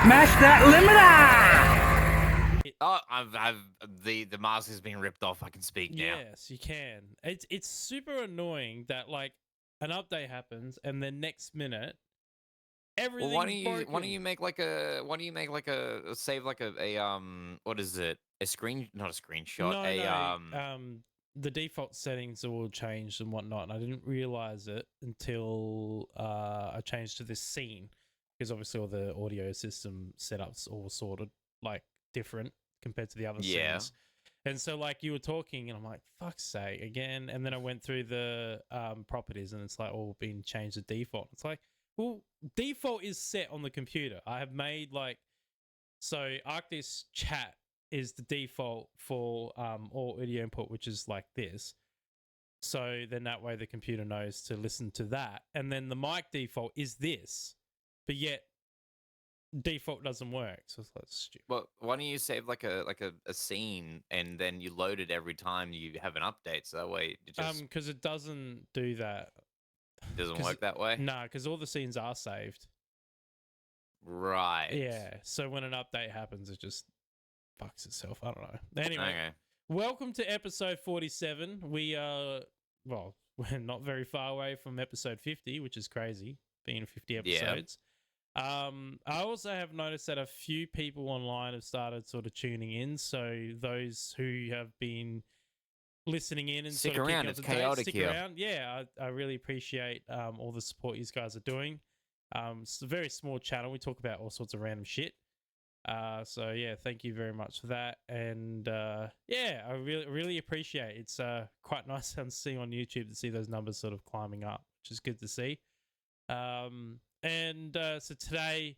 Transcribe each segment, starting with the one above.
Smash that limiter! Oh, the mask has been ripped off. I can speak now. Yes, you can. It's super annoying that like an update happens and then next minute everything's broken. Why don't you make like a save like a what is it? A screen, not a screenshot. The default settings are all changed and whatnot, and I didn't realize it until I changed to this scene because obviously all the audio system setups all sorted like different compared to the other scenes. And so like you were talking and I'm like, fuck's sake, again. And then I went through the properties and it's like all been changed to default. It's like, well, default is set on the computer. I have made like, so Arctis chat is the default for all audio input, which is like this. So then that way the computer knows to listen to that. And then the mic default is this, but yet default doesn't work. So it's like stupid. Well, why don't you save like a scene and then you load it every time you have an update, so that way it just because it doesn't do that. doesn't work that way. No, because all the scenes are saved. Right. Yeah. So when an update happens, it just fucks itself. I don't know. Anyway, Okay. welcome to episode 47. We are, well, we're not very far away from episode 50, which is crazy, being 50 episodes. I also have noticed that a few people online have started sort of tuning in. So those who have been listening in and stick sort of around, it's chaotic here. Around. Yeah, I really appreciate all the support you guys are doing. It's a very small channel. We talk about all sorts of random shit. So yeah, thank you very much for that. And yeah, I really appreciate it. It's quite nice to see on YouTube to see those numbers sort of climbing up, which is good to see. So today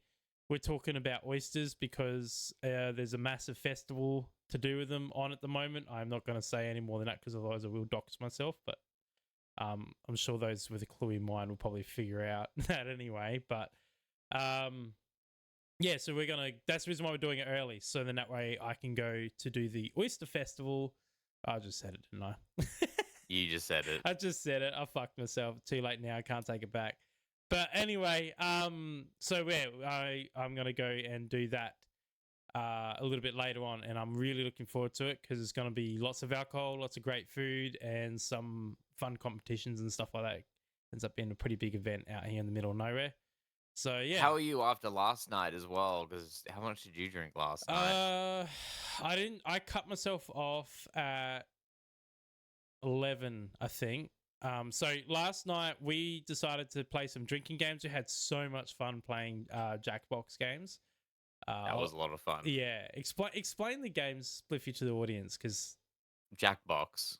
we're talking about oysters because there's a massive festival to do with them on at the moment. I'm not going to say any more than that because otherwise I will dox myself, but I'm sure those with a clue in mind will probably figure out that anyway. But yeah, so that's the reason why we're doing it early. So then that way I can go to do the Oyster Festival. I just said it, didn't I? You just said it. I just said it. I fucked myself. Too late now. I can't take it back. But anyway, so yeah, I'm going to go and do that a little bit later on. And I'm really looking forward to it because it's going to be lots of alcohol, lots of great food, and some fun competitions and stuff like that. It ends up being a pretty big event out here in the middle of nowhere. So yeah. How are you after last night as well? Because how much did you drink last night? I didn't. I cut myself off at 11, I think. So last night we decided to play some drinking games. We had so much fun playing Jackbox games. That was a lot of fun. Yeah, explain the games, Spliffy, to the audience, because Jackbox.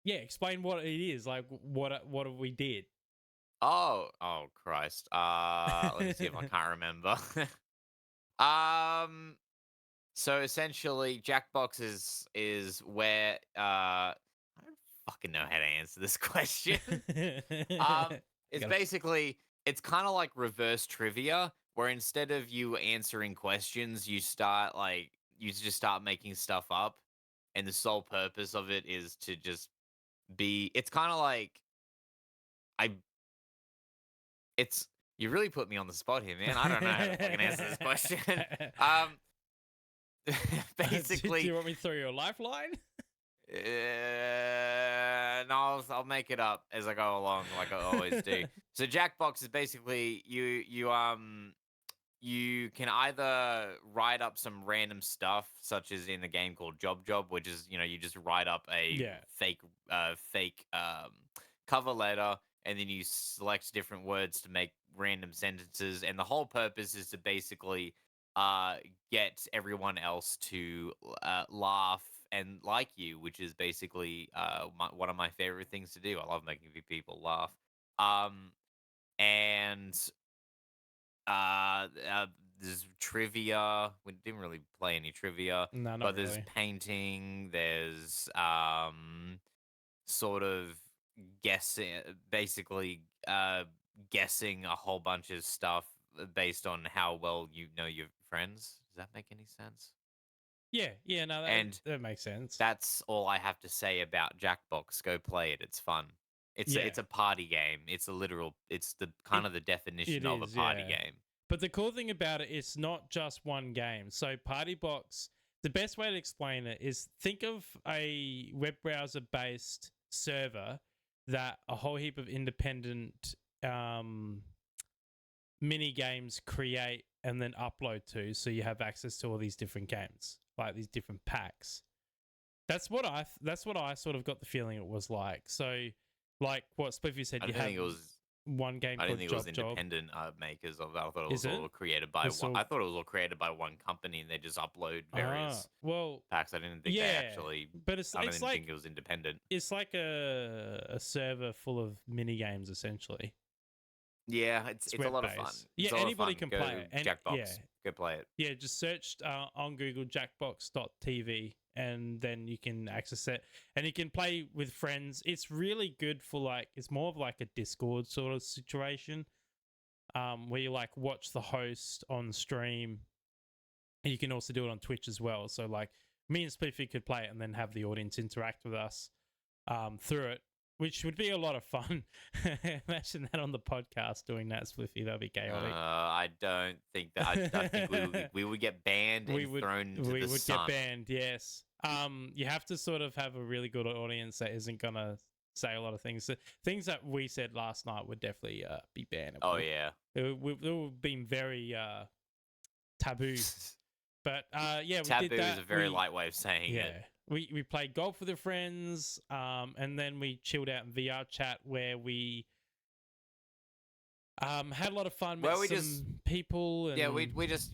Yeah, explain what it is. Like what we did. Oh Christ. Let me see if I can't remember. So essentially, Jackbox is where I don't fucking know how to answer this question. It's basically it's kind of like reverse trivia, where instead of you answering questions, you just start making stuff up, and the sole purpose of it is to just be. It's kind of like you really put me on the spot here, man. I don't know how to fucking answer this question. Basically, do you want me to throw you a lifeline? No, I'll make it up as I go along, like I always do. So Jackbox is basically you can either write up some random stuff, such as in a game called Job, which is you just write up a fake cover letter, and then you select different words to make random sentences, and the whole purpose is to basically get everyone else to laugh and like you, which is basically one of my favorite things to do. I love making people laugh. And there's trivia. We didn't really play any trivia. No, not but there's really. painting. There's sort of guessing, basically guessing a whole bunch of stuff based on how well you know your friends. Does that make any sense? Yeah, no, that makes sense. That's all I have to say about Jackbox. Go play it. It's fun. It's a party game. It's the definition of a party game. But the cool thing about it, it's not just one game. So Party Box, the best way to explain it is think of a web browser based server that a whole heap of independent mini games create and then upload to, so you have access to all these different games, like these different packs. That's what I sort of got the feeling it was like. So, like what Spliffy said, I you didn't have think it was. one game I didn't called think it was Job Job. independent makers of. I thought it Is was it? all created by It's one. all- I thought it was all created by one company, and they just upload various Well, packs. I didn't think they yeah, actually. but it's I it's didn't like think it was independent. it's like a server full of mini games essentially. Yeah, it's a lot of fun. web-based. Yeah, It's a lot of anybody fun. can Go play it. And Jackbox. Go play it. yeah, just search on Google Jackbox.tv and then you can access it and you can play with friends. It's really good for like, it's more of like a Discord sort of situation where you like watch the host on stream. And you can also do it on Twitch as well. So like me and Spliffy could play it and then have the audience interact with us through it, which would be a lot of fun. Imagine that on the podcast doing that, Spliffy. That'd be chaotic. I don't think that. I think we would get banned and thrown to we the would sun. get banned, yes. You have to sort of have a really good audience that isn't going to say a lot of things. Things that we said last night would definitely be bannable. Oh, yeah. It would have been very taboo. But yeah, we Taboo did that. is a very light way of saying it. We played golf with our friends, and then we chilled out in VR chat where we had a lot of fun. Met some people. And, we just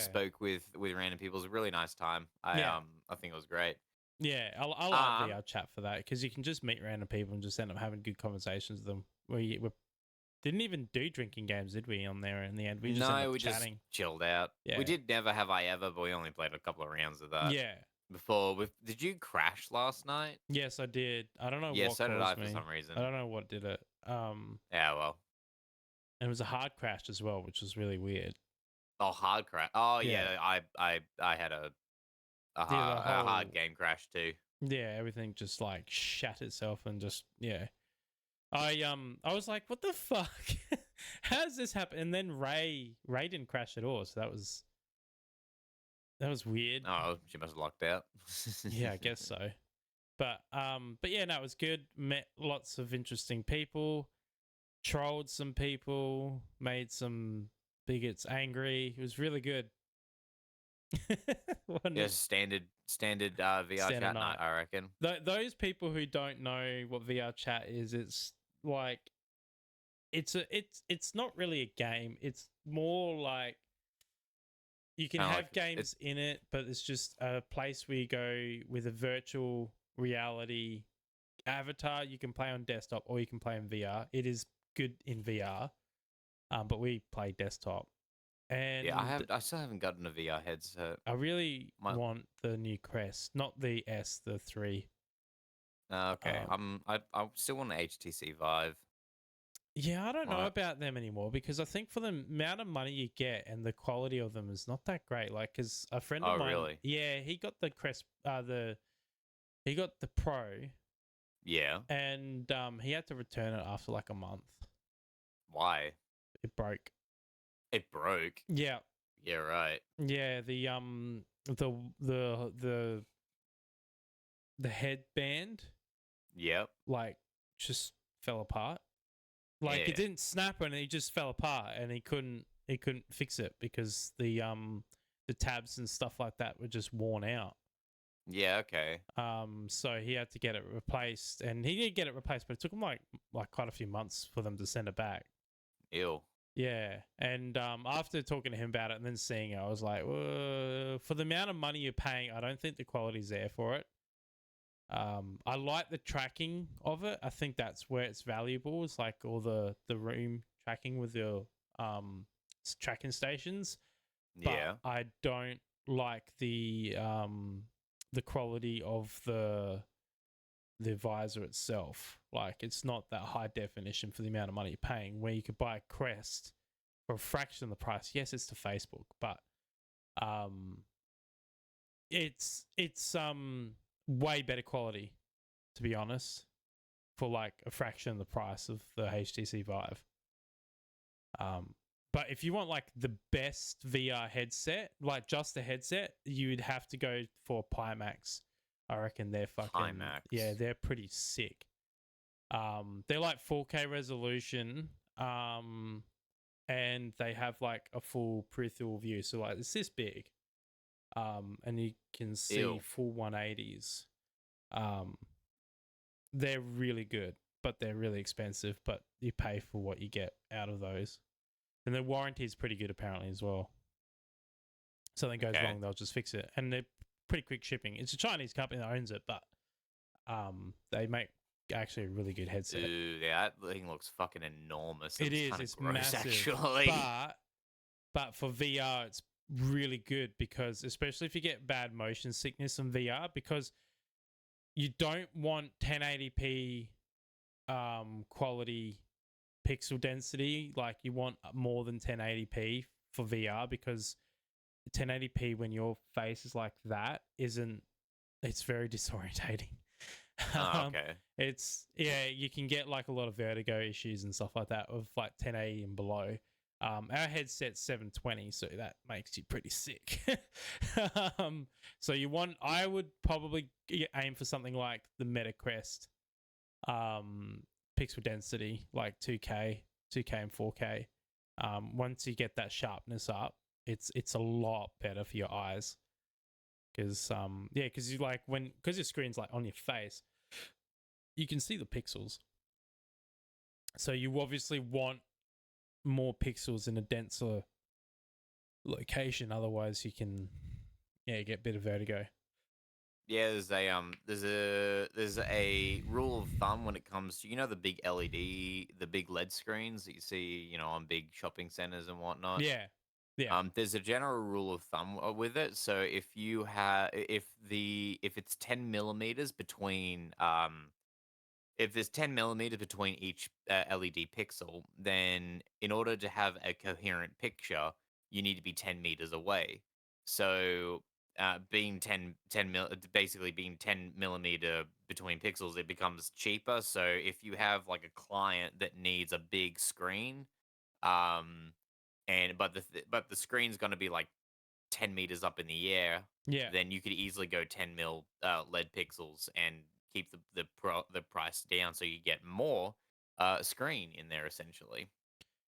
spoke with random people. It was a really nice time. I think it was great. Yeah, I love VR chat for that because you can just meet random people and just end up having good conversations with them. We didn't even do drinking games, did we? On there in the end, we just ended up chatting. Just chilled out. Yeah. We did never have I ever, but we only played a couple of rounds of that. Yeah. Did you crash last night? Yes, I did. I don't know. Yeah, what so did I caused me. for some reason. I don't know what did it. Yeah, well. And it was a hard crash as well, which was really weird. Oh, hard crash. Oh, yeah. I had a hard game crash too. Yeah, everything just like shat itself and just I was like, what the fuck? How does this happen? And then Ray didn't crash at all, so that was weird. Oh, she must have locked out. Yeah, I guess so. But yeah, no, it was good. Met lots of interesting people, trolled some people, made some bigots angry. It was really good. Yeah, standard VR chat night, I reckon. Those people who don't know what VR chat is, it's like it's not really a game. It's more like you can have games in it, but it's just a place where you go with a virtual reality avatar. You can play on desktop or you can play in VR. It is good in VR, but we play desktop. And yeah, I still haven't gotten a VR headset. I really want the new Crest, not the S, the 3. Okay, I still want an HTC Vive. Yeah, I don't know about them anymore because I think for the amount of money you get and the quality of them is not that great. Like, because a friend of mine, really? Yeah, he got the Crest, he got the Pro. Yeah, and he had to return it after like a month. Why? It broke. It broke. Yeah. Yeah, right. Yeah, the headband. Yep. Like just fell apart. Like it didn't snap and it just fell apart and he couldn't fix it because the tabs and stuff like that were just worn out. Yeah, okay. So he had to get it replaced and he did get it replaced, but it took him like quite a few months for them to send it back. Ew. Yeah, and after talking to him about it and then seeing it, I was like, for the amount of money you're paying, I don't think the quality's there for it. I like the tracking of it. I think that's where it's valuable. It's like all the room tracking with your tracking stations. Yeah. But I don't like the quality of the visor itself. Like it's not that high definition for the amount of money you're paying, where you could buy a Crest for a fraction of the price. Yes, it's to Facebook, but it's way better quality, to be honest, for like a fraction of the price of the HTC Vive. But if you want like the best VR headset, like just a headset, you would have to go for Pimax. I reckon they're fucking Pimax. they're pretty sick. They're like 4K resolution. And they have like a full peripheral view. So like it's this big. And you can see Ew. full 180s. They're really good, but they're really expensive, but you pay for what you get out of those. And the warranty is pretty good apparently as well. Something goes Okay. wrong, they'll just fix it. And they're pretty quick shipping. It's a Chinese company that owns it, but they make actually a really good headset. Dude, yeah, that thing looks fucking enormous. It is, kind of it's gross, massive. actually. But for VR, it's really good because especially if you get bad motion sickness in VR, because you don't want 1080p quality pixel density. Like you want more than 1080p for VR because 1080p when your face is like that it's very disorientating. Okay. You can get like a lot of vertigo issues and stuff like that with like 1080 and below. Our headset's 720, so that makes you pretty sick. So I would probably aim for something like the Meta Quest pixel density, like 2K and 4K. Once you get that sharpness up, it's a lot better for your eyes. Because because you like because your screen's like on your face, you can see the pixels. So you obviously want more pixels in a denser location, otherwise you can get a bit of vertigo. Yeah, there's a rule of thumb when it comes to the big LED, the big LED screens that you see on big shopping centers and whatnot. Yeah. There's a general rule of thumb with it. So if it's 10 millimeters between if there's 10 millimeters between each LED pixel, then in order to have a coherent picture, you need to be 10 meters away. So being basically being 10 millimeter between pixels, it becomes cheaper. So if you have like a client that needs a big screen, um, but the screen's going to be like 10 meters up in the air, Yeah. then you could easily go 10 mil LED pixels and keep the price down, so you get more screen in there essentially.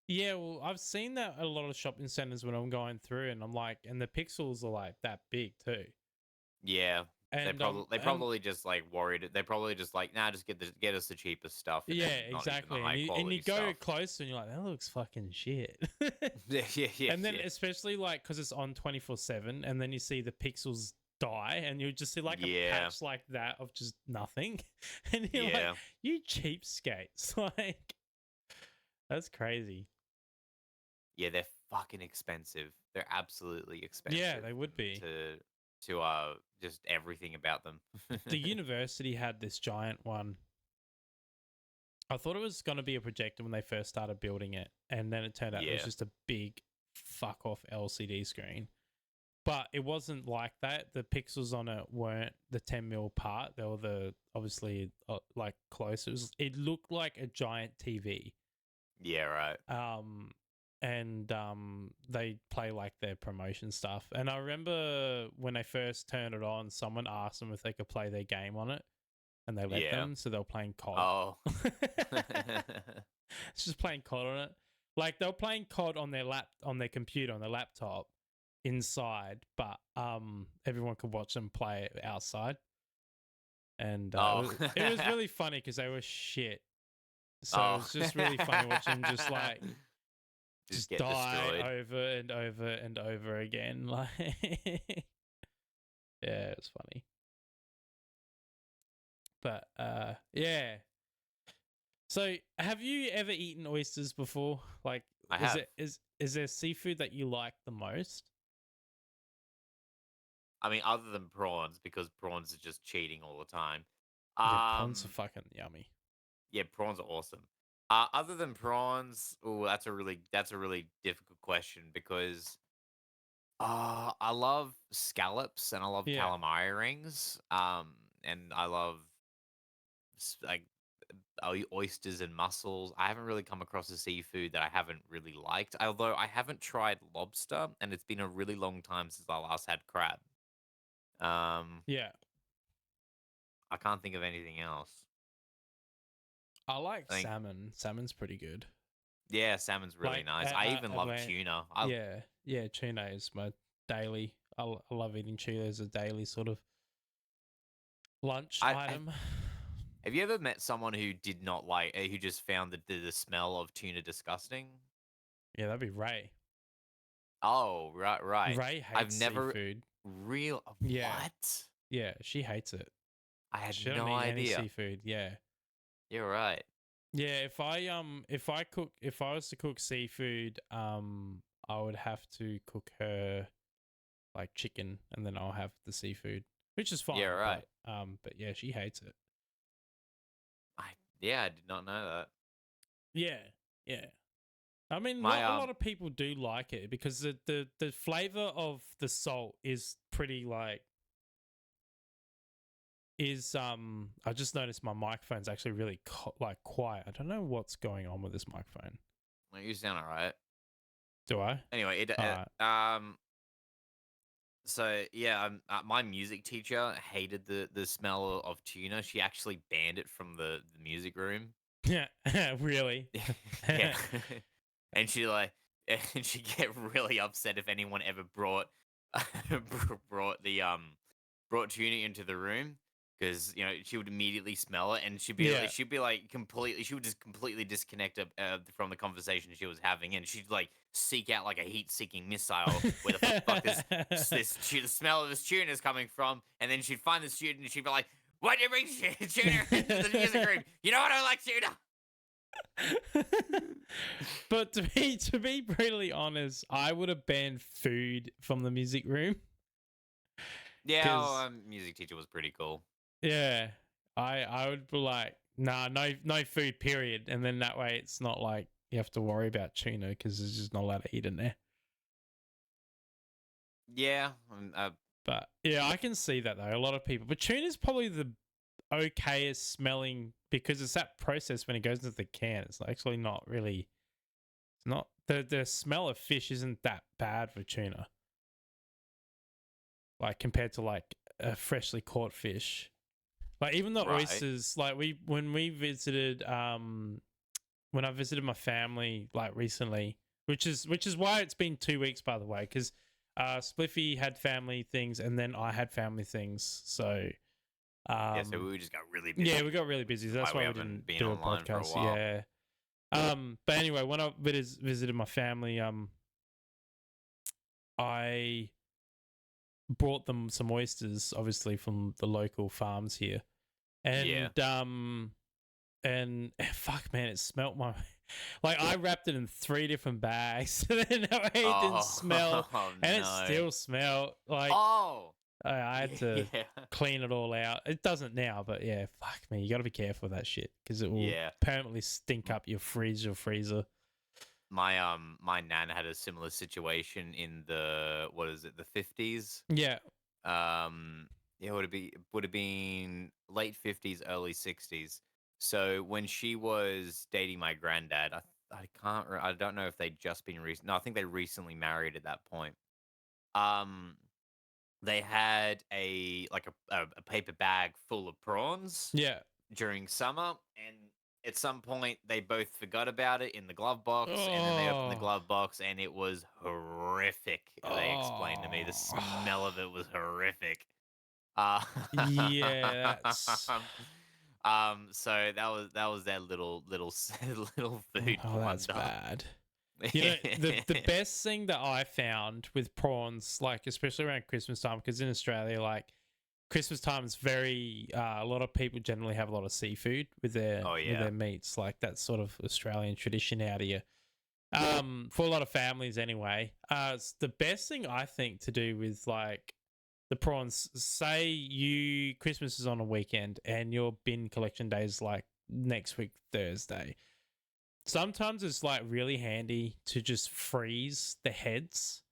Yeah, well, I've seen that at a lot of shopping centers when I'm going through, and I'm like, and the pixels are like that big too. Yeah, And they probably just like worried. They probably just like, nah, just get us the cheapest stuff, and yeah, then not even the exactly. high And quality you go stuff. close and you're like, that looks fucking shit. Yeah. And then especially like because it's on 24/7, and then you see the pixels die, and you just see like a Yeah. patch like that of just nothing, and you're Yeah. like, you cheapskates, like that's crazy. Yeah, they're fucking expensive. They're absolutely expensive. Yeah, they would be. To just everything about them. The university had this giant one. I thought it was going to be a projector when they first started building it, and then it turned out it was Yeah. just a big fuck off LCD screen. But it wasn't like that. The pixels on it weren't the 10 mil part. They were obviously like close. It looked like a giant TV. Yeah, right. And they play like their promotion stuff. And I remember when they first turned it on, someone asked them if they could play their game on it, and they let them. So they were playing COD. Oh. It's just playing COD on it. Like they were playing COD on their computer, on their laptop inside, but everyone could watch them play it outside. And it was really funny because they were shit. So it was just really funny watching them just like just get die destroyed. over and over and over again. Like yeah, it was funny. But yeah. So have you ever eaten oysters before? Like I have. Is there seafood that you like the most? I mean, other than prawns, because prawns are just cheating all the time. Yeah, prawns are fucking yummy. Yeah, prawns are awesome. Other than prawns, that's a really difficult question because I love scallops and I love Yeah. calamari rings. And I love like oysters and mussels. I haven't really come across a seafood that I haven't really liked. Although I haven't tried lobster, and it's been a really long time since I last had crab. Um, Yeah, I can't think of anything else. I like I think salmon. Salmon's pretty good. yeah, salmon's really Like, nice. I even love when tuna. yeah, tuna is my daily. I love eating tuna as a daily sort of lunch I item. have you ever met someone who did not like who just found the smell of tuna disgusting? Yeah, that'd be Ray. Oh, right, right. Ray I've hates never seafood. real Yeah, what? yeah, she hates it. I had She don't no eat any idea. seafood. Yeah. You're right. Yeah, if I was to cook seafood, I would have to cook her like chicken and then I'll have the seafood, which is Yeah, fine, right. but yeah, she hates it. I yeah, I did not know that. Yeah. Yeah. I mean, My a lot of people do like it because the flavor of the salt is pretty like is I just noticed my microphone's actually really like quiet. I don't know what's going on with this microphone. well, you sound alright. Do I? Anyway, Uh so yeah, my music teacher hated the smell of tuna. She actually banned it from the music room. yeah, really? Yeah. And she like and she get really upset if anyone ever brought brought the brought tuna into the room because she would immediately smell it and Yeah. she'd be like completely she would just completely disconnect from the conversation she was having and she'd like seek out like a heat-seeking missile where the fuck the smell of this tuna is coming from, and then she'd find the student and she'd be like, why'd you bring tuna into the music room? You know I don't like tuna. But to be brutally honest, I would have banned food from the music room Yeah, because music teacher was pretty cool. yeah, I would be like, nah, no food, period, and then that way it's not like you have to worry about tuna because it's just not allowed to eat in there. Yeah, But yeah, I can see that though. A lot of people, but tuna's probably the okayest smelling because it's that process when it goes into the can. It's actually not really. It's not the smell of fish isn't that bad for tuna. Like compared to like a freshly caught fish. Like even the right. oysters, like when we visited when I visited my family like recently, which is why it's been 2 weeks by the way, because Spliffy had family things and then I had family things. So Yeah, so we just got really busy. yeah, we got really busy. So that's we why we haven't didn't been do a online for a podcast. while. Yeah. But anyway, when I visited my family, I brought them some oysters, obviously from the local farms here, Yeah. and fuck, man, it smelt my like I wrapped it in 3 different bags, and then it didn't smell, Oh and it no. still smelled like Oh. I had to Yeah. clean it all out. It doesn't now, but yeah, fuck me, you got to be careful with that shit because it will Yeah. permanently stink up your fridge or freezer. My nan had a similar situation in the what is it, the 50s? Yeah, Yeah, would have been late 50s, early 60s. So when she was dating my granddad, I don't know if they'd just been recent. No, I think they recently married at that point. Um they had a paper bag full of prawns yeah. during summer, and at some point they both forgot about it in the glove box, and then they opened the Oh, glove box and it was horrific. They explained to me the oh, smell of it was horrific. uh yeah. That's so that was their little food that's blunder. bad. You know, the best thing that I found with prawns, like especially around Christmas time, because in Australia, like Christmas time is very a lot of people generally have a lot of seafood Oh with yeah. their meats. Like that's sort of Australian tradition out here. For a lot of families anyway. It's the best thing I think to do with like the prawns. Say you Christmas is on a weekend and your bin collection day is like next week Thursday. Sometimes it's like really handy to just freeze the heads,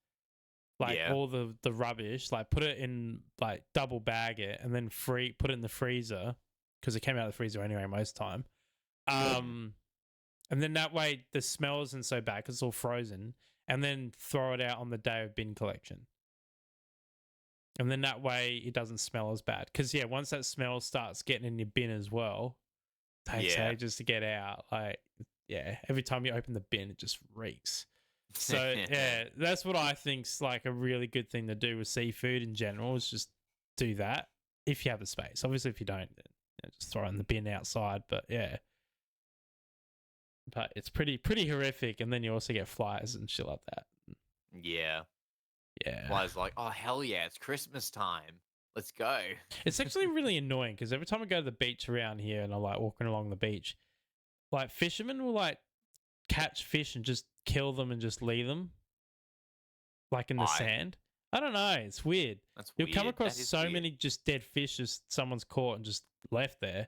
like Yeah. all the rubbish, like put it in like double bag it and then put it in the freezer because it came out of the freezer anyway most time. And then that way the smell isn't so bad because it's all frozen. And then throw it out on the day of bin collection. And then that way it doesn't smell as bad. Because, yeah, once that smell starts getting in your bin as well, takes ages to get out. Like, yeah, every time you open the bin, it just reeks. So, yeah, that's what I think's like a really good thing to do with seafood in general is just do that if you have the space. Obviously, if you don't, then just throw it in the bin outside. But, yeah. But it's pretty horrific, and then you also get flies and shit like that. Yeah. Yeah. Flies like, oh, hell yeah, it's Christmas time. Let's go. It's actually really annoying because every time I go to the beach around here and I'm like walking along the beach, like fishermen will like catch fish and just kill them and just leave them like in the sand. I don't know. It's weird. That's You'll weird. come across so many just dead fish just someone's caught and just left there.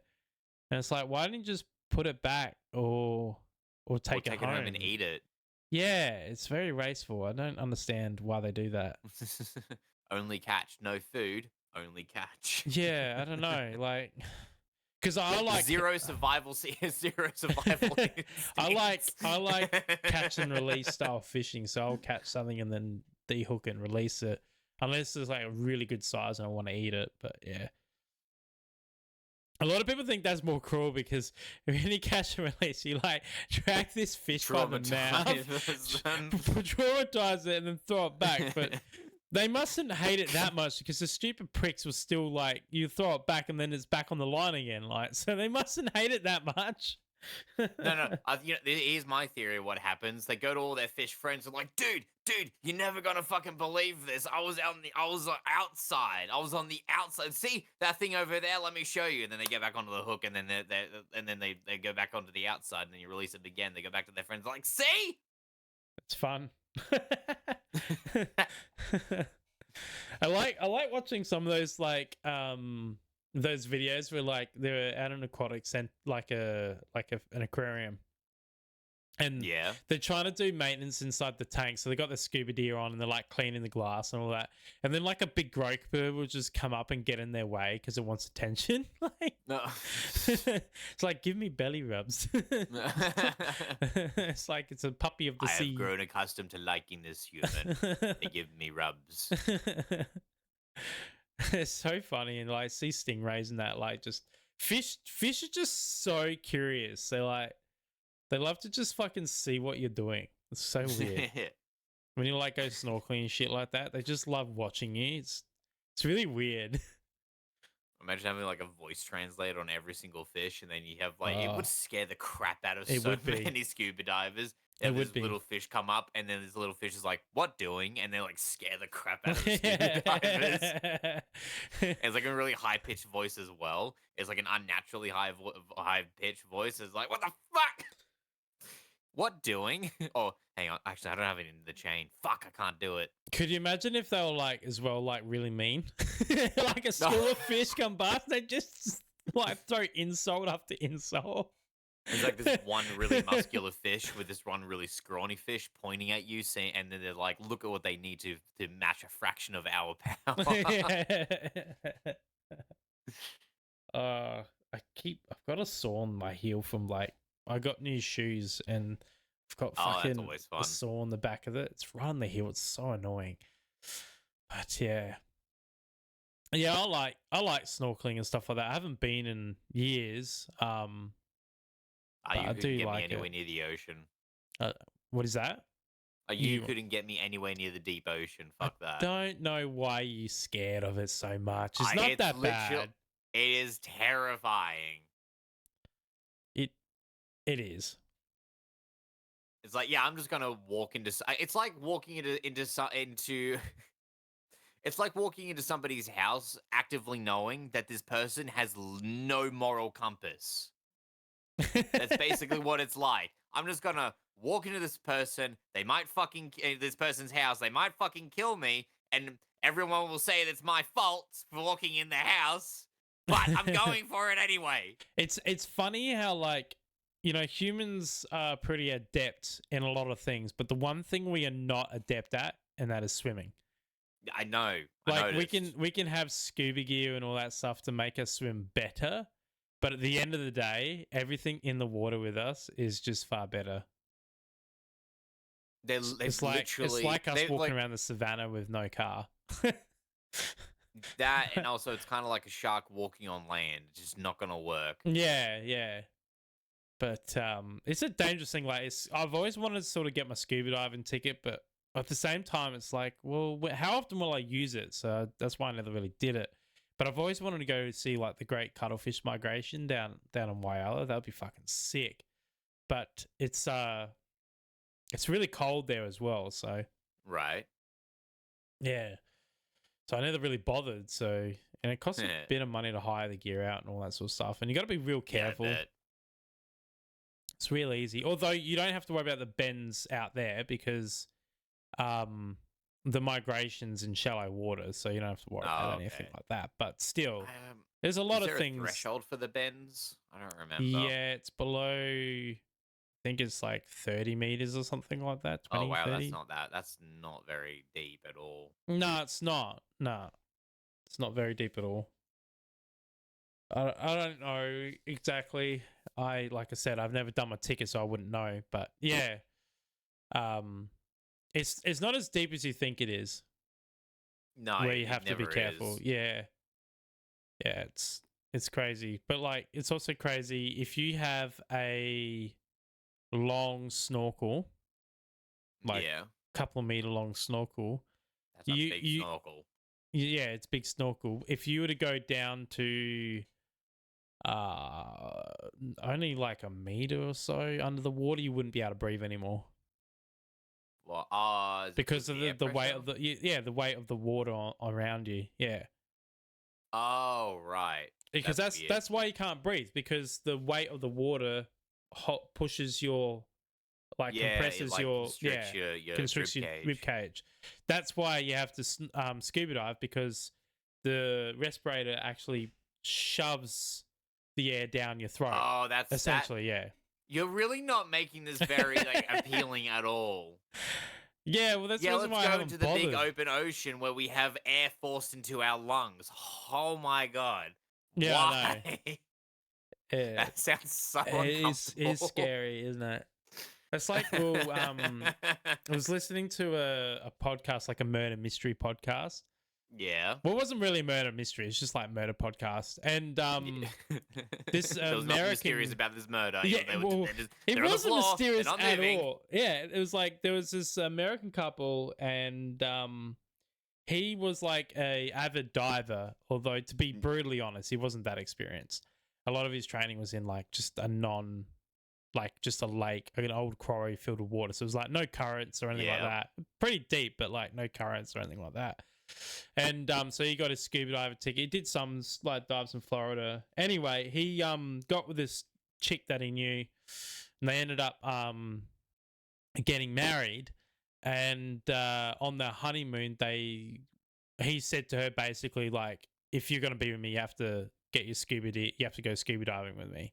And it's like, why didn't you just put it back or take it home and eat it? Yeah, it's very wasteful. I don't understand why they do that. Only catch, no food. Only catch. Yeah, I don't know. Like, because I like zero survival. Zero survival. I like catch and release style fishing. So I'll catch something and then dehook it and release it, unless it's like a really good size and I want to eat it. But yeah. A lot of people think that's more cruel because when you catch and release, you like drag this fish by the mouth, traumatize it, and then throw it back. But they mustn't hate it that much because the stupid pricks will still like you throw it back and then it's back on the line again. Like, so they mustn't hate it that much. No. Here's my theory of what happens. They go to all their fish friends and like, dude, you're never gonna fucking believe this. I was outside. I was on the outside. See that thing over there? Let me show you. And then they get back onto the hook, and then they go back onto the outside, and then you release it again. They go back to their friends like, see? It's fun. I like watching some of those like those videos where like they're at an aquatic like an aquarium, and they're trying to do maintenance inside the tank. So they got the scuba gear on and they're like cleaning the glass and all that. And then like a big grouper will just come up and get in their way because it wants attention. Like, no, it's like, give me belly rubs. It's like it's a puppy of the sea. I have grown accustomed to liking this human. They give me rubs. It's so funny, and like see stingrays and that, like just fish are just so curious. They love to just fucking see what you're doing. It's so weird. When you like go snorkeling and shit like that, they just love watching you. It's really weird. Imagine having like a voice translator on every single fish, and then you have like it would scare the crap out of so many scuba divers. And this little fish come up, and then this little fish is like, "What doing?" And they like scare the crap out of the scuba divers. It's like a really high pitched voice as well. It's like an unnaturally high pitched voice. It's like, "What the fuck? What doing?" Oh, hang on. Actually, I don't have it in the chain. Fuck, I can't do it. Could you imagine if they were like as well, like really mean, like a school of fish come past, they just like throw insult after insult. There's like this one really muscular fish with this one really scrawny fish pointing at you, saying, and then they're like, "Look at what they need to match a fraction of our power." I've got a sore on my heel from like I got new shoes and I've got fucking a sore on the back of it. It's right on the heel. It's so annoying. But yeah, I like snorkeling and stuff like that. I haven't been in years. You couldn't get me anywhere near the ocean. What is that? You couldn't get me anywhere near the deep ocean. Fuck that. I don't know why you're scared of it so much. It's not that bad. It is terrifying. It is. It's like, yeah, I'm just gonna walk into. It's like walking into. It's like walking into somebody's house, actively knowing that this person has no moral compass. That's basically what it's like. I'm just gonna walk into this person. They might this person's house. They might fucking kill me, and everyone will say it's my fault for walking in their house. But I'm going for it anyway. It's funny how like humans are pretty adept in a lot of things, but the one thing we are not adept at, and that is swimming. I know. Like we can have scuba gear and all that stuff to make us swim better. But at the end of the day, everything in the water with us is just far better. It's like us walking around the savannah with no car. That, and also it's kind of like a shark walking on land. It's just not gonna work. Yeah. But it's a dangerous thing. Like, I've always wanted to sort of get my scuba diving ticket, but at the same time, it's like, well, how often will I use it? So that's why I never really did it. But I've always wanted to go see like the Great Cuttlefish Migration down in Whyalla. That would be fucking sick. But it's really cold there as well. So Right. yeah. So I never really bothered. So, and it costs a bit of money to hire the gear out and all that sort of stuff. And you got to be real careful. Yeah, I bet. It's real easy. Although you don't have to worry about the bends out there because the migration's in shallow water, so you don't have to worry about anything like that. But still, there's a lot of things. A threshold for the bends? I don't remember. Yeah, it's below. I think it's like 30 meters or something like that. 20, oh wow, 30. That's not very deep at all. No, it's not. No, it's not very deep at all. I don't know exactly. Like I said, I've never done my ticket, so I wouldn't know. But yeah, it's not as deep as you think it is. No, where you have to be careful. Is. Yeah, it's crazy. But like, it's also crazy if you have a long snorkel, like couple of meter long snorkel. That's a big snorkel. Yeah, it's big snorkel. If you were to go down to only like a meter or so under the water, you wouldn't be able to breathe anymore. Well, because of the weight of the weight of the water around you. Yeah. Oh right. Because that's why you can't breathe, because the weight of the water pushes your compresses your rib cage. That's why you have to scuba dive, because the respirator actually shoves the air down your throat. Oh, that's essentially yeah. You're really not making this very appealing at all. Yeah, well, that's the reason why I haven't bothered. Let's go into the big open ocean where we have air forced into our lungs. Oh my god! Yeah, why? I know. That sounds so uncomfortable. It is scary, isn't it? It's like, well, I was listening to a podcast, like a murder mystery podcast. Yeah. Well, it wasn't really a murder mystery. It's just like murder podcast. And this there was nothing mysterious about this murder. Yeah, it wasn't mysterious at all. Yeah, it was like there was this American couple, and he was like a avid diver. Although, to be brutally honest, he wasn't that experienced. A lot of his training was in like just just a lake, like an old quarry filled with water. So it was like no currents or anything like that. Pretty deep, but like no currents or anything like that. And so he got his scuba diver ticket. He did some dives in Florida. Anyway, he got with this chick that he knew, and they ended up getting married. And on their honeymoon, he said to her basically, like, if you're gonna be with me, you have to get your you have to go scuba diving with me.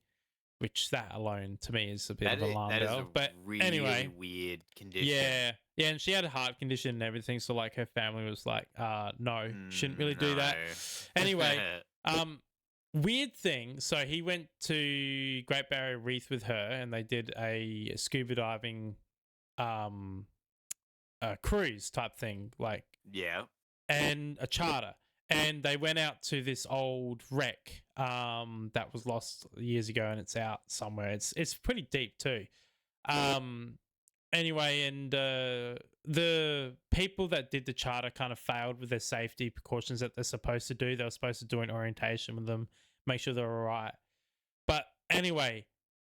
Which that alone to me is a bit of an alarm bell. But really anyway, weird condition. Yeah, and she had a heart condition and everything, so like her family was like, no, shouldn't really do that. Anyway, weird thing. So he went to Great Barrier Reef with her, and they did a scuba diving, cruise type thing, like and a charter. And they went out to this old wreck that was lost years ago, and it's out somewhere. It's pretty deep too. Anyway, and the people that did the charter kind of failed with their safety precautions that they're supposed to do. They were supposed to do an orientation with them, make sure they're all right. But anyway,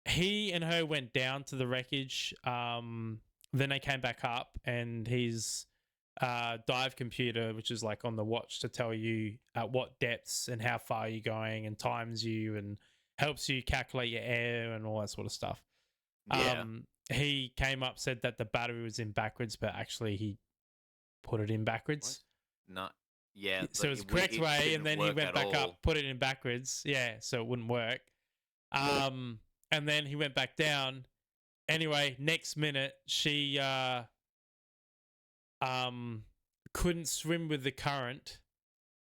he and her went down to the wreckage. Then they came back up, and his dive computer, which is like on the watch to tell you at what depths and how far you're going, and times you and helps you calculate your air and all that sort of stuff. He came up, said that the battery was in backwards, but actually he put it in backwards. Not yeah. So it was the correct way, and then he went back up, put it in backwards. Yeah, so it wouldn't work. And then he went back down. Anyway, next minute she couldn't swim with the current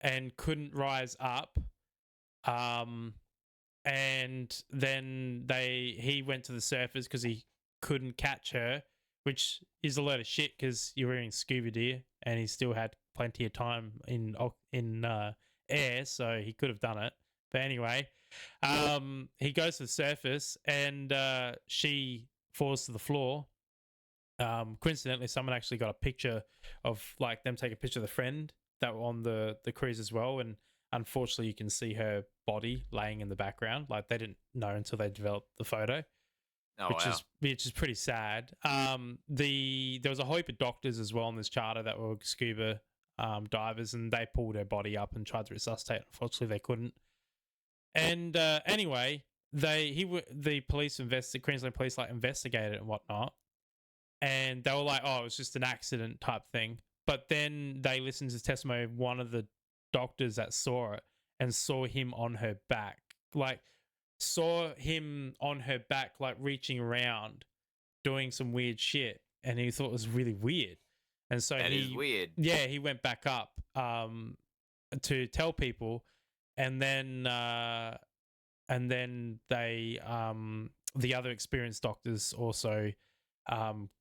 and couldn't rise up. and then he went to the surface because he couldn't catch her, which is a load of shit because you're wearing scuba gear, and he still had plenty of time in air, so he could have done it. But anyway, he goes to the surface, and she falls to the floor. Coincidentally, someone actually got a picture of like them take a picture of the friend that were on the cruise as well, and unfortunately, you can see her body laying in the background. Like they didn't know until they developed the photo, Oh, wow. which is pretty sad. There was a heap of doctors as well on this charter that were scuba divers, and they pulled her body up and tried to resuscitate. Unfortunately, they couldn't. And anyway, the Queensland police like investigated it and whatnot, and they were like, "Oh, it was just an accident type thing." But then they listened to the testimony of one of the doctors that saw it and saw him on her back, like reaching around, doing some weird shit, and he thought it was really weird. And so that is weird. Yeah, he went back up to tell people, and then they the other experienced doctors also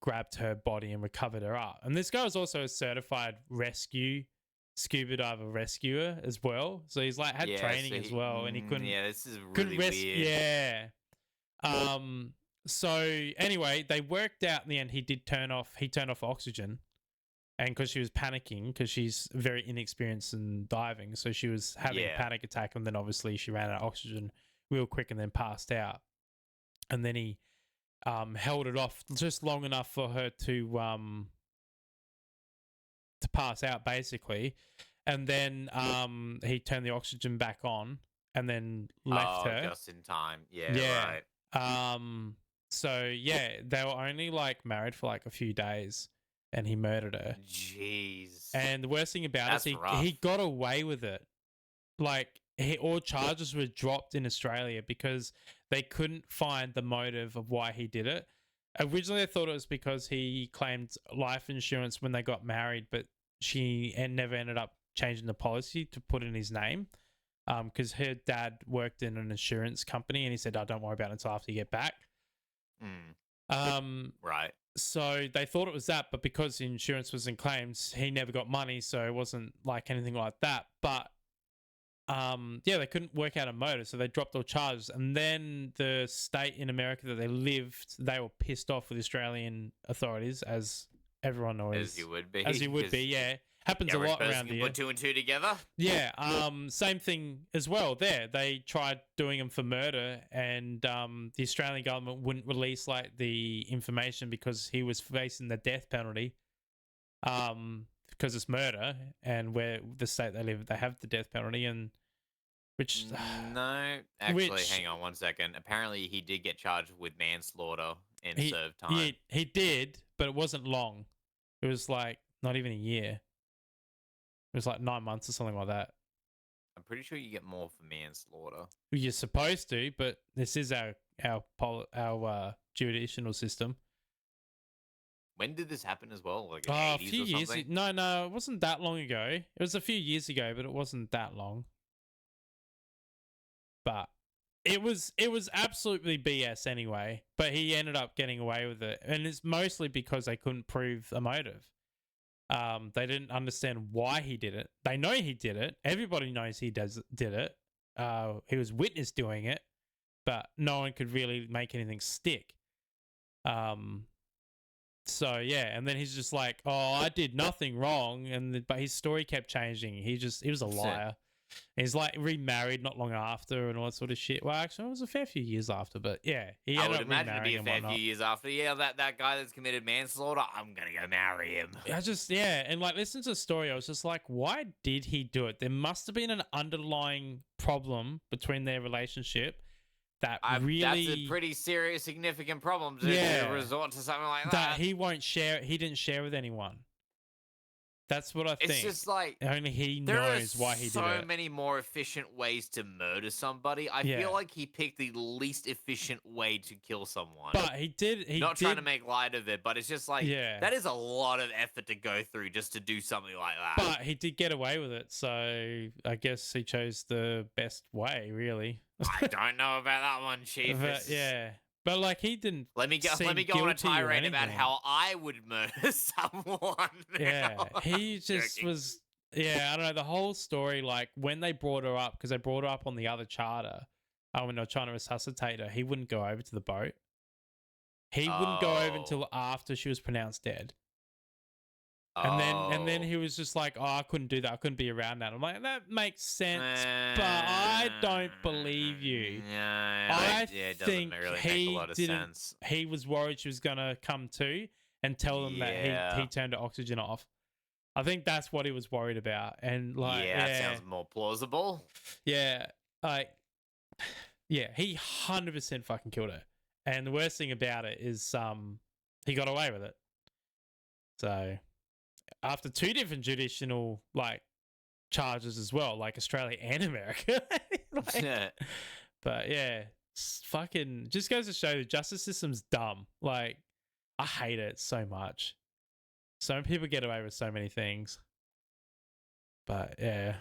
grabbed her body and recovered her up. And this guy was also a certified scuba diver rescuer as well. So he's like had training as well, and he couldn't. Yeah, this is really weird. Yeah. So anyway, they worked out in the end. He turned off oxygen, and because she was panicking, because she's very inexperienced in diving, so she was having a panic attack, and then obviously she ran out of oxygen real quick and then passed out. And then he held it off just long enough for her to pass out, basically. And then he turned the oxygen back on and then left her just in time. Yeah. Right. So yeah, they were only like married for like a few days, and he murdered her. Jeez. And the worst thing about it is he got away with it. Like all charges were dropped in Australia because they couldn't find the motive of why he did it. Originally, I thought it was because he claimed life insurance when they got married, but she never ended up changing the policy to put in his name. Because her dad worked in an insurance company, and he said, "Oh, don't worry about it until after you get back." Right. So they thought it was that, but because the insurance was in claims, he never got money, so it wasn't like anything like that. But they couldn't work out a motive, so they dropped all charges. And then the state in America that they lived, they were pissed off with Australian authorities, as everyone knows. As you would be. As you would be, yeah. Happens a lot around here. Put two and two together. Yeah. Same thing as well there. They tried doing him for murder, and the Australian government wouldn't release like the information because he was facing the death penalty. Because it's murder, and where the state they live, they have the death penalty, and which no, actually, hang on one second. Apparently, he did get charged with manslaughter and served time. He did, but it wasn't long. It was like not even a year. It was like 9 months or something like that. I'm pretty sure you get more for manslaughter. You're supposed to, but this is our judicial system. When did this happen as well? Like a few years. No, it wasn't that long ago. It was a few years ago, but it wasn't that long. But it was absolutely BS anyway. But he ended up getting away with it, and it's mostly because they couldn't prove a motive. They didn't understand why he did it. They know he did it. Everybody knows he did it. He was witness doing it, but no one could really make anything stick. So yeah, and then he's just like, "Oh, I did nothing wrong," but his story kept changing. He was a liar. And he's like remarried not long after and all that sort of shit. Well, actually, it was a fair few years after, but yeah, he ended up remarrying. I would imagine it'd be a fair few years after. Yeah, that guy that's committed manslaughter, I'm gonna go marry him. And like listen to the story. I was just like, why did he do it? There must have been an underlying problem between their relationship. That's a pretty serious, significant problem to resort to something like that. That he didn't share with anyone. That's what I think. It's just like only he knows why he did it. There are so many more efficient ways to murder somebody. I feel like he picked the least efficient way to kill someone. But he did. Trying to make light of it, but it's just like that is a lot of effort to go through just to do something like that. But he did get away with it, so I guess he chose the best way, really. I don't know about that one, Chief. But yeah, but like he didn't. Let me seem go on a guilty or tirade about anything. how I would murder someone. Yeah, he I'm just joking. was. Yeah, I don't know the whole story. Like when they brought her up, because they brought her up on the other charter, when they were trying to resuscitate her, he wouldn't go over to the boat. He wouldn't go over Oh. until after she was pronounced dead. Oh. And then he was just like, "Oh, I couldn't do that. I couldn't be around that." I'm like, "That makes sense, but I don't believe you." Yeah, it doesn't think really make a he lot of didn't. sense. He was worried she was gonna come to and tell them that Yeah. he turned the oxygen off. I think that's what he was worried about, and like, Yeah, that sounds more plausible. yeah, like, yeah, he 100% fucking killed her. And the worst thing about it is, he got away with it. So after 2 different judicial like charges as well, like Australia and America. Like, but yeah, it's fucking just goes to show the justice system's dumb. Like, I hate it so much. So many people get away with so many things. But yeah.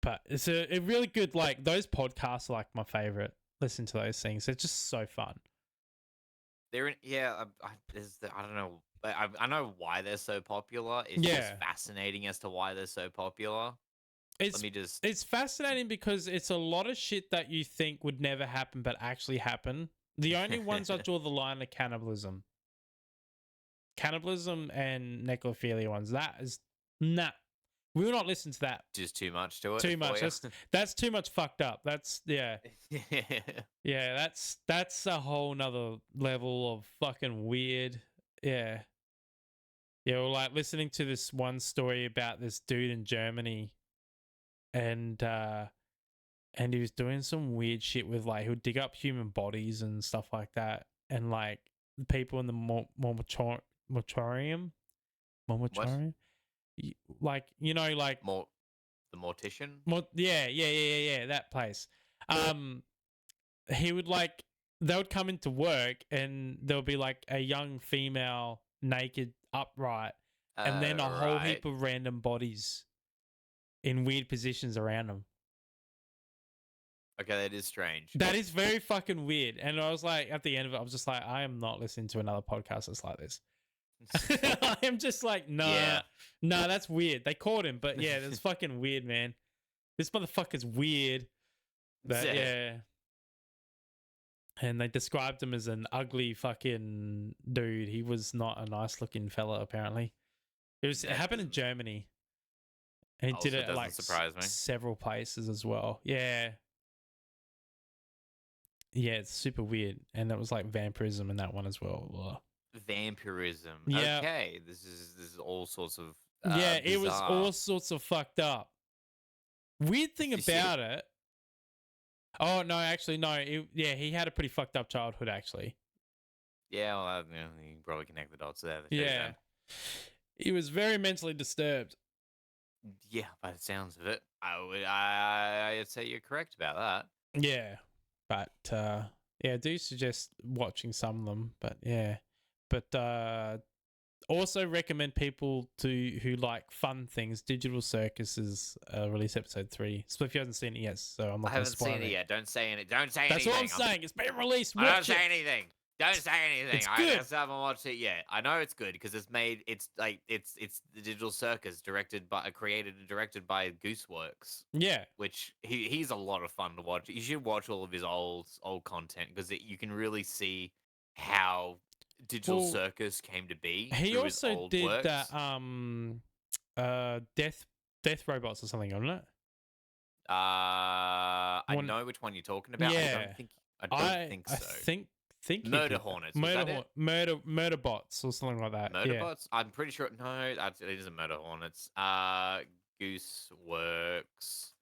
But it's a really good, like, those podcasts are like my favorite. Listen to those things. They're just so fun. I don't know. I know why they're so popular. It's just fascinating as to why they're so popular. It's fascinating because it's a lot of shit that you think would never happen but actually happen. The only ones I draw the line are cannibalism. Cannibalism and necrophilia ones. That is nah. We will not listen to that. Just too much to it. Too much. That's too much fucked up. That's yeah. Yeah, that's a whole nother level of fucking weird. Yeah. Yeah, well, like listening to this one story about this dude in Germany and he was doing some weird shit with like he would dig up human bodies and stuff like that, and like the people in the mortuarium, like like the mortician. Yeah, that place. He would like they would come into work and there would be like a young female naked upright, and then a whole heap of random bodies in weird positions around them. Okay, that is strange. That is very fucking weird. And I was like, at the end of it, I was just like, I am not listening to another podcast that's like this. I am just like, nah, that's weird. They caught him, but yeah, that's fucking weird, man. This motherfucker's weird. But yeah. And they described him as an ugly fucking dude. He was not a nice looking fella, apparently. It happened in Germany. And he did it at like several places as well. Yeah. Yeah, it's super weird. And it was like vampirism in that one as well. Ugh. Vampirism. Yeah. Okay. This is all sorts of yeah, bizarre. It was all sorts of fucked up. Weird thing about it. Oh no, actually no. He had a pretty fucked up childhood actually. Yeah, well, you can probably connect the dots there. Yeah. He was very mentally disturbed. Yeah, by the sounds of it. I'd say you're correct about that. Yeah. But I do suggest watching some of them. But yeah. But also recommend people who like fun things. Digital Circus is released episode 3. So if you haven't seen it yet, so I'm not going to spoil it. I haven't seen it yet. Don't say anything. That's what I'm saying. It's been released. I don't say anything. Don't say anything. It's good. I haven't watched it yet. I know it's good because it's the Digital Circus created and directed by Gooseworks. Yeah, which he's a lot of fun to watch. You should watch all of his old content because you can really see how Digital Circus came to be. He also did works. that Death Robots or something, wasn't it? I know which one you're talking about. Yeah. I don't think so. I think Murder Hornets. Murder Bots or something like that. Murder Bots? I'm pretty sure. No, it isn't Murder Hornets. Goose Works.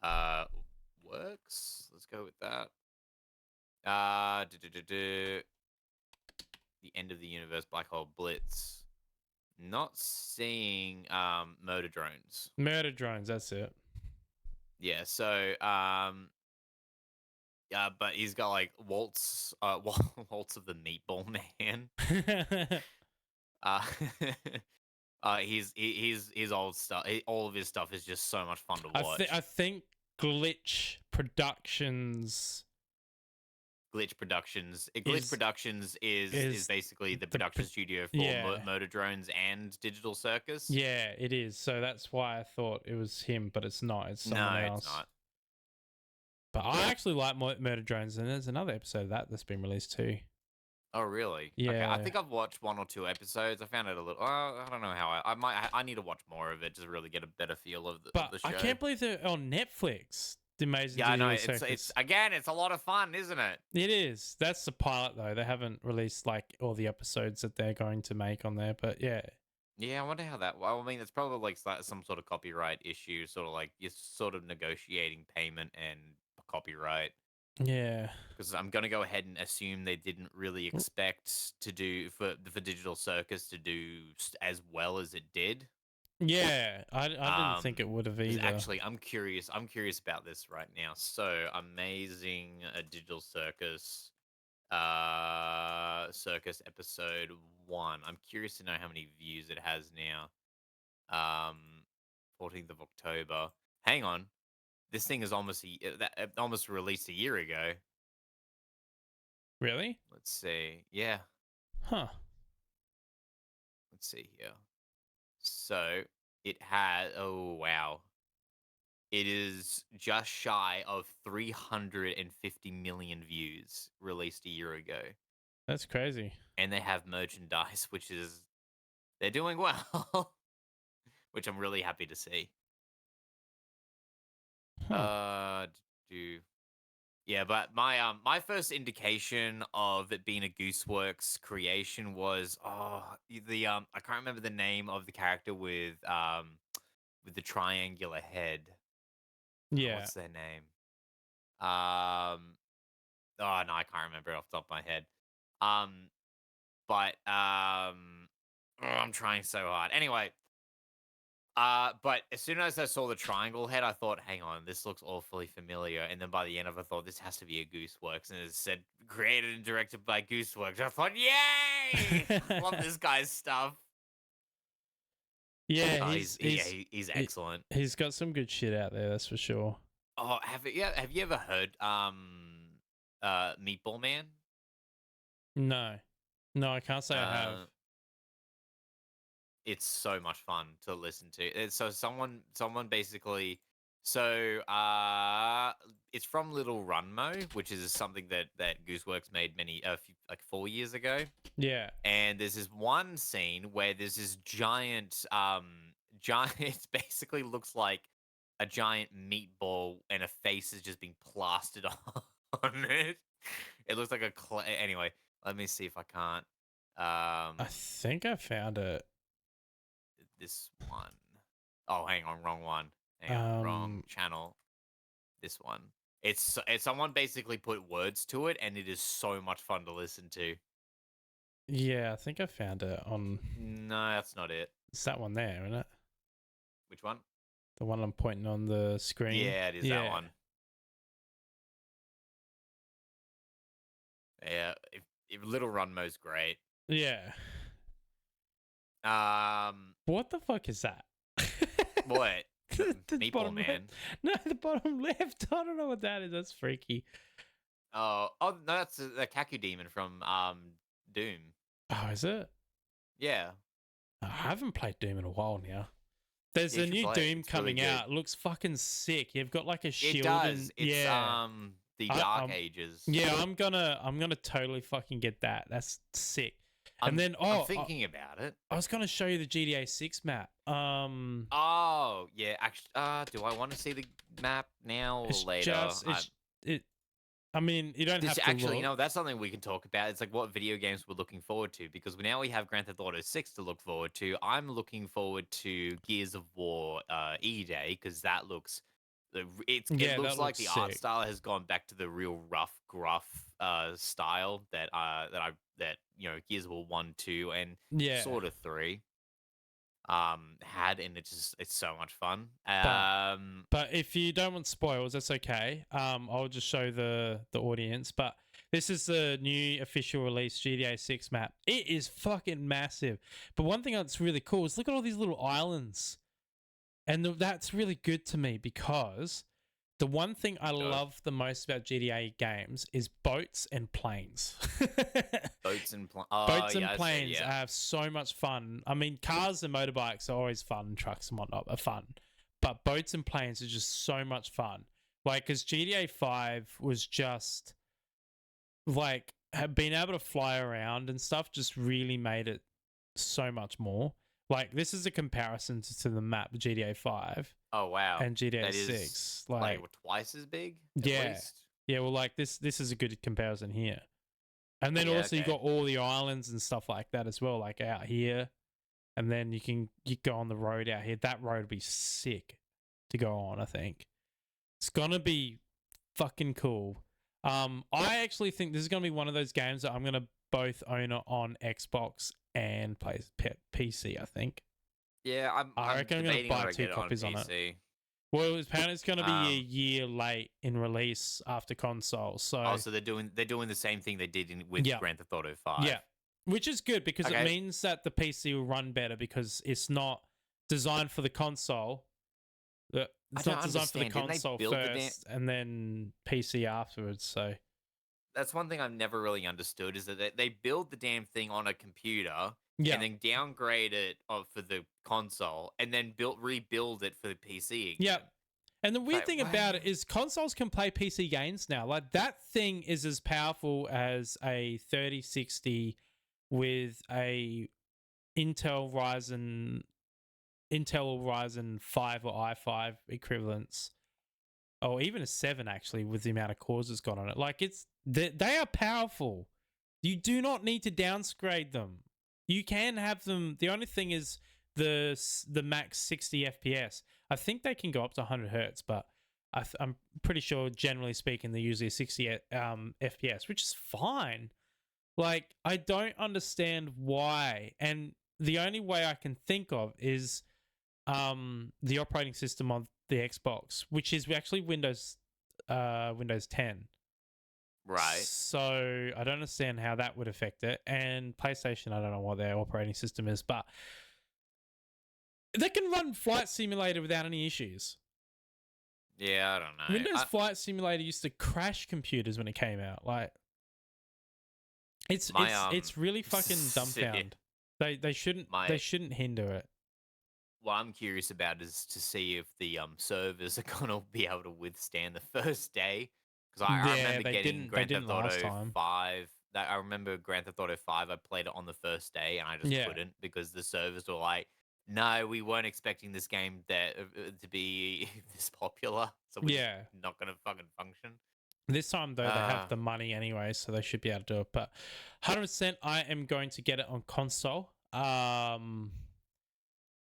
Works? Let's go with that. The End of the Universe Black Hole Blitz. Not seeing Murder Drones. Murder Drones, that's it. Yeah, so but he's got like Waltz Waltz of the Meatball Man. His old stuff, all of his stuff is just so much fun to watch. I think Glitch Productions Glitch Productions. Glitch is Productions is basically the production studio for yeah. Motor Drones and Digital Circus. Yeah, it is. So that's why I thought it was him, but it's not. It's someone No, else. it's not. But I actually like Murder Drones, and there's another episode of that's been released too. Oh, really? Yeah. Okay, I think I've watched 1 or 2 episodes. I found it a little. I don't know how I need to watch more of it to really get a better feel of the But show. I can't believe they're on Netflix. The Amazing Yeah, I know. Digital Circus. It's again, it's a lot of fun, isn't it? It is. That's the pilot though. They haven't released like all the episodes that they're going to make on there. But yeah. Yeah, I wonder how that. Well, I mean, it's probably like some sort of copyright issue, sort of like you're sort of negotiating payment and copyright. Yeah. Because I'm gonna go ahead and assume they didn't really expect to do for Digital Circus to do as well as it did. Yeah, I didn't think it would have either. Actually, I'm curious about this right now. So, Amazing Digital Circus, Circus episode 1. I'm curious to know how many views it has now. 14th of October. Hang on, this thing is almost released a year ago. Really? Let's see. Yeah. Huh. Let's see here. So it had. Oh wow. It is just shy of 350 million views released a year ago. That's crazy. And they have merchandise, which is they're doing well, which I'm really happy to see. Yeah, but my first indication of it being a Gooseworks creation was the I can't remember the name of the character with the triangular head. Yeah. What's their name? Oh no, I can't remember it off the top of my head. But I'm trying so hard. Anyway, but as soon as I saw the triangle head, I thought, hang on, this looks awfully familiar. And then by the end of it, I thought, this has to be a Gooseworks. And it said, created and directed by Gooseworks. I thought, yay! Love this guy's stuff. Yeah, he's excellent. He's got some good shit out there, that's for sure. Oh, have you ever heard Meatball Man? No. No, I can't say I have. It's so much fun to listen to. So someone basically it's from Little Runmo, which is something that Gooseworks made like 4 years ago. Yeah. And there's this one scene where there's this giant it basically looks like a giant meatball and a face is just being plastered on it. It looks like anyway, let me see if I can't I think I found it. This one. Oh, hang on, wrong one. Hang on, wrong channel. This one. It's someone basically put words to it, and it is so much fun to listen to. Yeah, I think I found it on. No, that's not it. It's that one there, isn't it? Which one? The one I'm pointing on the screen. Yeah, it is that one. Yeah, if Little Runmo's great. Yeah. What the fuck is that? What? the Meatball Man. Left. No, the bottom left. I don't know what that is. That's freaky. Oh no, that's the Kaku demon from Doom. Oh, is it? Yeah. I haven't played Doom in a while now. There's a new Doom coming out. It looks fucking sick. You've got like a shield. It does. It's yeah. The Dark Ages. Yeah, I'm gonna totally fucking get that. That's sick. I'm thinking about it. I was gonna show you the GTA 6 map. Oh yeah, actually, do I want to see the map now or later? I mean, you don't have to actually, look. you know, that's something we can talk about. It's like what video games we're looking forward to, because now we have Grand Theft Auto 6 to look forward to. I'm looking forward to Gears of War E-Day, because that looks it looks like the art style has gone back to the real rough, gruff style that you know, Gears of War 1, 2, and sort of 3 had, and it's so much fun. But if you don't want spoils, that's okay. I'll just show the audience. But this is the new official release GTA 6 map. It is fucking massive. But one thing that's really cool is look at all these little islands. And that's really good to me because The one thing I love the most about GTA games is boats and planes. Boats and Boats and planes have so much fun. I mean, cars and motorbikes are always fun, trucks and whatnot are fun. But boats and planes are just so much fun. Like, because GTA 5 was just, like, being able to fly around and stuff just really made it so much more. Like, this is a comparison to the map GTA 5. Oh, wow. And GTA that 6. Is, like twice as big? At least? Yeah, well, like, this is a good comparison here. And then also you got all the islands and stuff like that as well, like out here. And then you go on the road out here. That road would be sick to go on, I think. It's going to be fucking cool. I actually think this is going to be one of those games that I'm going to both own it on Xbox and play PC, I think. Yeah, I reckon I'm going to buy 2 copies on it. Well, apparently it's going to be a year late in release after console. So they're doing the same thing they did with Grand Theft Auto 5. Yeah, which is good because it means that the PC will run better because it's not designed for the console. It's not designed for the console first and then PC afterwards. So that's one thing I've never really understood is that they build the damn thing on a computer and then downgrade it for the console and then rebuild it for the PC again. Yeah. And the weird thing about it is consoles can play PC games now. Like, that thing is as powerful as a 3060 with a Intel Ryzen 5 or i5 equivalents, or even a 7 actually, with the amount of cores it's got on it. Like, they are powerful. You do not need to downgrade them. You can have them. The only thing is the max 60 FPS. I think they can go up to 100 hertz, but I'm pretty sure, generally speaking, they're usually 60 FPS, which is fine. Like, I don't understand why. And the only way I can think of is the operating system of the Xbox, which is actually Windows 10. Right. So I don't understand how that would affect it. And PlayStation, I don't know what their operating system is, but they can run Flight Simulator without any issues. Yeah, I don't know. Windows Flight Simulator used to crash computers when it came out. Like, it's really fucking dumbfound. They shouldn't hinder it. What I'm curious about is to see if the servers are gonna be able to withstand the first day. Because I remember getting Grand Theft Auto 5. I remember Grand Theft Auto 5. I played it on the first day, and I just couldn't because the servers were like, "No, we weren't expecting this game to be this popular, so we're not gonna fucking function." This time though, they have the money anyway, so they should be able to do it. But 100%, I am going to get it on console.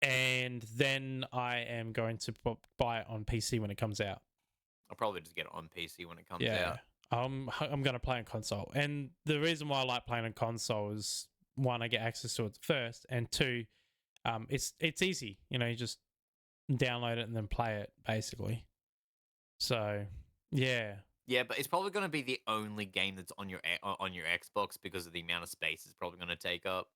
And then I am going to buy it on PC when it comes out. I'll probably just get it on PC when it comes out. I'm going to play on console. And the reason why I like playing on console is, one, I get access to it first, and two, it's easy. You know, you just download it and then play it, basically. So, yeah. Yeah, but it's probably going to be the only game that's on your Xbox because of the amount of space it's probably going to take up.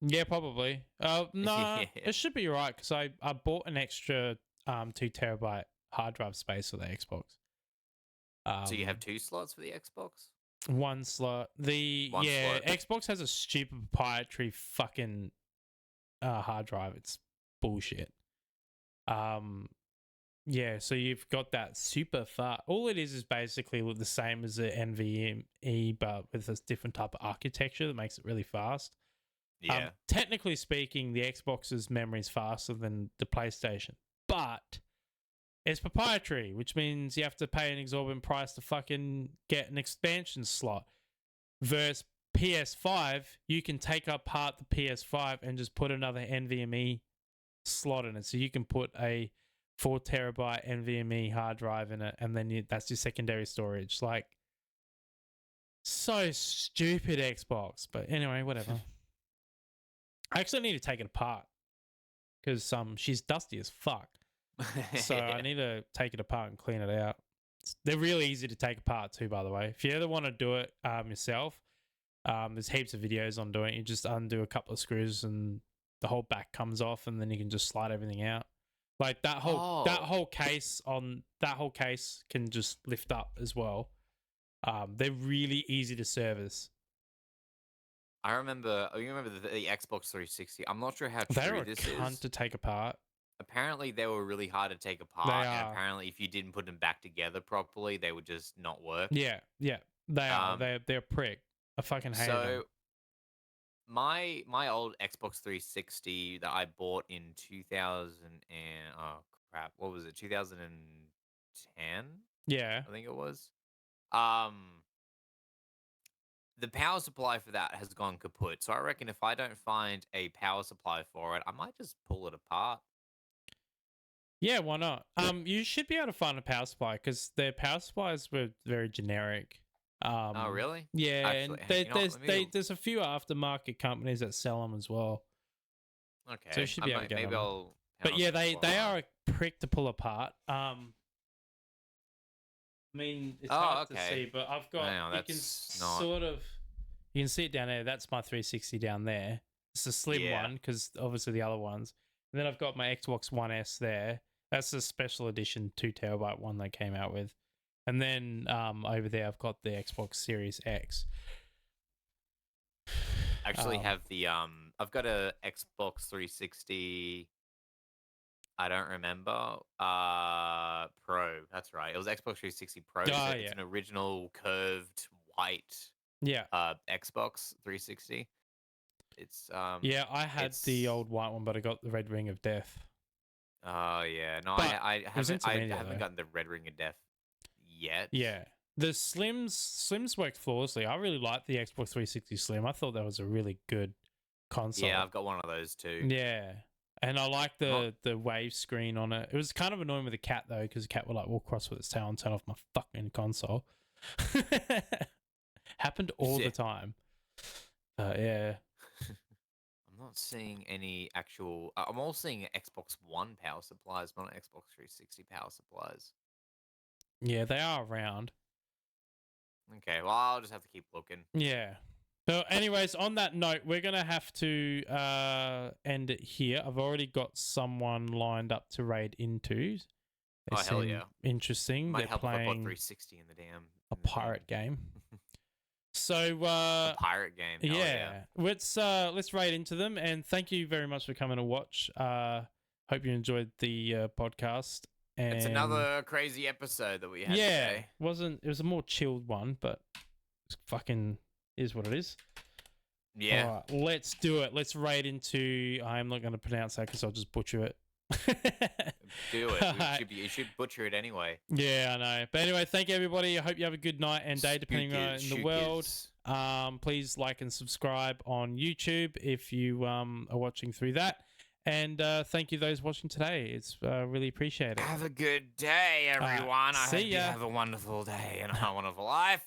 Yeah, probably. No, it should be right because I bought an extra 2 terabyte hard drive space for the Xbox. So you have 2 slots for the Xbox? 1 slot. Xbox has a stupid proprietary fucking hard drive. It's bullshit. Yeah, so you've got that super fast. All it is basically the same as the NVMe, but with a different type of architecture that makes it really fast. Yeah. Technically speaking, the Xbox's memory is faster than the PlayStation, but it's proprietary, which means you have to pay an exorbitant price to fucking get an expansion slot. Versus PS5, you can take apart the PS5 and just put another NVMe slot in it. So you can put a 4 terabyte NVMe hard drive in it, and then that's your secondary storage. Like, so stupid, Xbox. But anyway, whatever. I actually need to take it apart because she's dusty as fuck. So I need to take it apart and clean it out. They're really easy to take apart too, by the way. If you ever want to do it yourself, there's heaps of videos on doing it. You just undo a couple of screws and the whole back comes off, and then you can just slide everything out. Like that whole case can just lift up as well. They're really easy to service. I remember. Oh, you remember the Xbox 360? I'm not sure how They're true a this cunt is. to take apart. Apparently, they were really hard to take They apart, and are. apparently, if you didn't put them back together properly, they would just not work. Yeah. They are. Um. They're a prick. I fucking hate them. So my old Xbox 360 that I bought in 2000 and oh crap, what was it? 2010, Yeah. I think it was. Um. The power supply for that has gone kaput. So I reckon if I don't find a power supply for it, I might just pull it apart. Yeah, why not? You should be able to find a power supply because their power supplies were very generic. Oh, really? Yeah, Actually, and you know what, there's a few aftermarket companies that sell them as well. okay. So you should be able to get maybe them. I'll. But power yeah, they supply. are a prick to pull apart. I mean, it's hard to see, but I've got No, you can that's not. sort of you can see it down there. That's my 360 down there. It's a slim Yeah. one because obviously the other ones. And then I've got my Xbox One S there. That's a special edition 2 terabyte one they came out with. And then over there I've got the Xbox Series X. I actually have the I've got a Xbox 360. I don't remember. Pro. That's right. It was Xbox 360 Pro. It's an original curved white. Yeah. Xbox 360. It's Yeah, I had the old white one, but I got the Red Ring of Death. Oh yeah. No, But I haven't though. gotten the Red Ring of Death yet. Yeah. The Slims worked flawlessly. I really liked the Xbox 360 Slim. I thought that was a really good console. Yeah, I've got one of those too. Yeah. And I like the wave screen on it. It was kind of annoying with the cat though, because the cat would like walk across with its tail and turn off my fucking console. Happened all the time. Yeah. I'm not seeing any actual. I'm all seeing Xbox One power supplies, but not Xbox 360 power supplies. Yeah, they are around. Okay, well, I'll just have to keep looking. Yeah. So, anyways, on that note, we're going to have to end it here. I've already got someone lined up to raid into. They hell yeah. Interesting. Might help if I bought playing 360 in the damn. a pirate game. So, a pirate game. Yeah. Let's raid into them. And thank you very much for coming to watch. Hope you enjoyed the podcast. And it's another crazy episode that we had today. It was a more chilled one, but it's fucking is what it is. Yeah. All right, let's do it. Let's raid into. I'm not going to pronounce that because I'll just butcher it. Do it. You should butcher it anyway. Yeah, I know. But anyway, thank you everybody. I hope you have a good night and day, depending on in the world. Please like and subscribe on YouTube if you are watching through that. And thank you those watching today. It's really appreciated. Have a good day, everyone. I hope you have a wonderful day and a wonderful life.